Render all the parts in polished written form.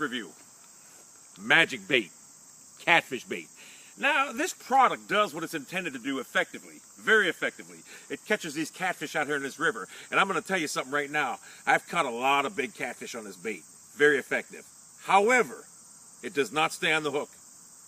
review. Magic bait. Catfish bait. Now, this product does what it's intended to do effectively. Very effectively. It catches these catfish out here in this river. And I'm going to tell you something right now. I've caught a lot of big catfish on this bait. Very effective. However, it does not stay on the hook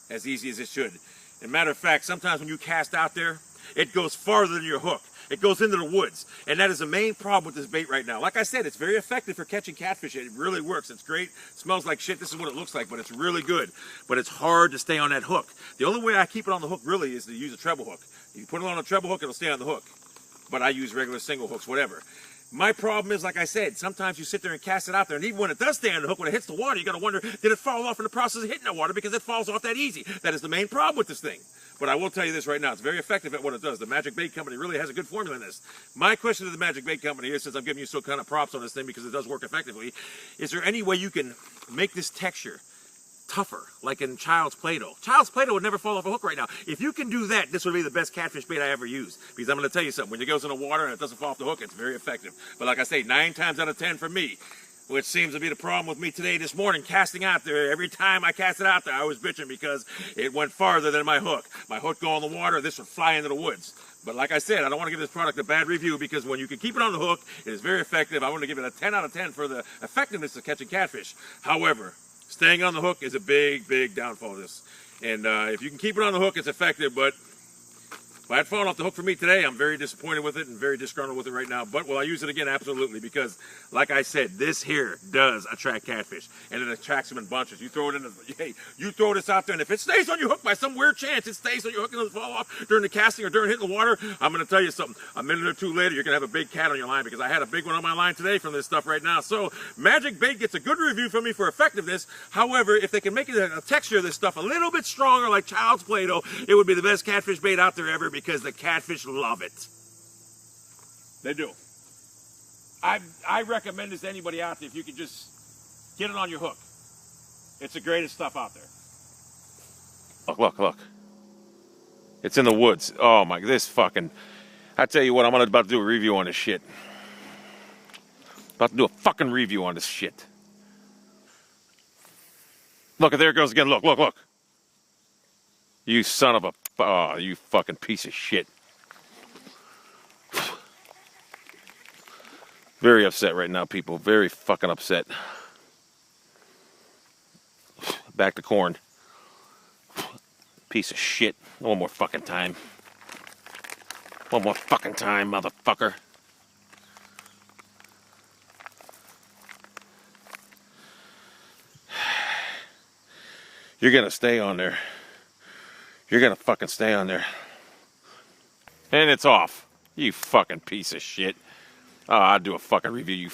as easy as it should. As a matter of fact, sometimes when you cast out there, it goes farther than your hook. It goes into the woods. And that is the main problem with this bait right now. Like I said, it's very effective for catching catfish. It really works. It's great. It smells like shit. This is what it looks like, but it's really good. But it's hard to stay on that hook. The only way I keep it on the hook really is to use a treble hook. If you put it on a treble hook, it'll stay on the hook. But I use regular single hooks, whatever. My problem is, like I said, sometimes you sit there and cast it out there, and even when it does stay on the hook, when it hits the water, you got to wonder, did it fall off in the process of hitting the water? Because it falls off that easy. That is the main problem with this thing. But I will tell you this right now, it's very effective at what it does. The Magic Bait Company really has a good formula in this. My question to the Magic Bait Company is, since I'm giving you some kind of props on this thing because it does work effectively, is there any way you can make this texture tougher, like in Child's Play-Doh? Child's Play-Doh would never fall off a hook right now. If you can do that, this would be the best catfish bait I ever used. Because I'm going to tell you something, when it goes in the water and it doesn't fall off the hook, it's very effective. But like I say, 9 times out of 10 for me, which seems to be the problem with me today, this morning, casting out there. Every time I cast it out there, I was bitching because it went farther than my hook. My hook go on the water, this would fly into the woods. But like I said, I don't want to give this product a bad review because when you can keep it on the hook, it is very effective. I want to give it a 10 out of 10 for the effectiveness of catching catfish. However, staying on the hook is a big, big downfall of this. And if you can keep it on the hook, it's effective, but if I had fallen off the hook for me today, I'm very disappointed with it and very disgruntled with it right now. But will I use it again? Absolutely, because like I said, this here does attract catfish, and it attracts them in bunches. You throw it in, hey, you throw this out there, and if it stays on your hook by some weird chance, it stays on your hook and doesn't fall off during the casting or during hitting the water, I'm going to tell you something. A minute or two later, you're going to have a big cat on your line, because I had a big one on my line today from this stuff right now. So Magic Bait gets a good review from me for effectiveness. However, if they can make it a texture of this stuff a little bit stronger like Child's Play-Doh, it would be the best catfish bait out there ever, because the catfish love it. They do. I recommend this to anybody out there if you can just get it on your hook. It's the greatest stuff out there. Look, look, look. It's in the woods. Oh my, this fucking... I tell you what, I'm about to do a review on this shit. About to do a fucking review on this shit. Look, there it goes again. Look, look, look. You son of a... Oh, you fucking piece of shit. Very upset right now, people. Very fucking upset. Back to corn. Piece of shit. One more fucking time. One more fucking time, motherfucker. You're gonna stay on there. You're gonna fucking stay on there. And it's off. You fucking piece of shit. Oh, I'll do a fucking review, you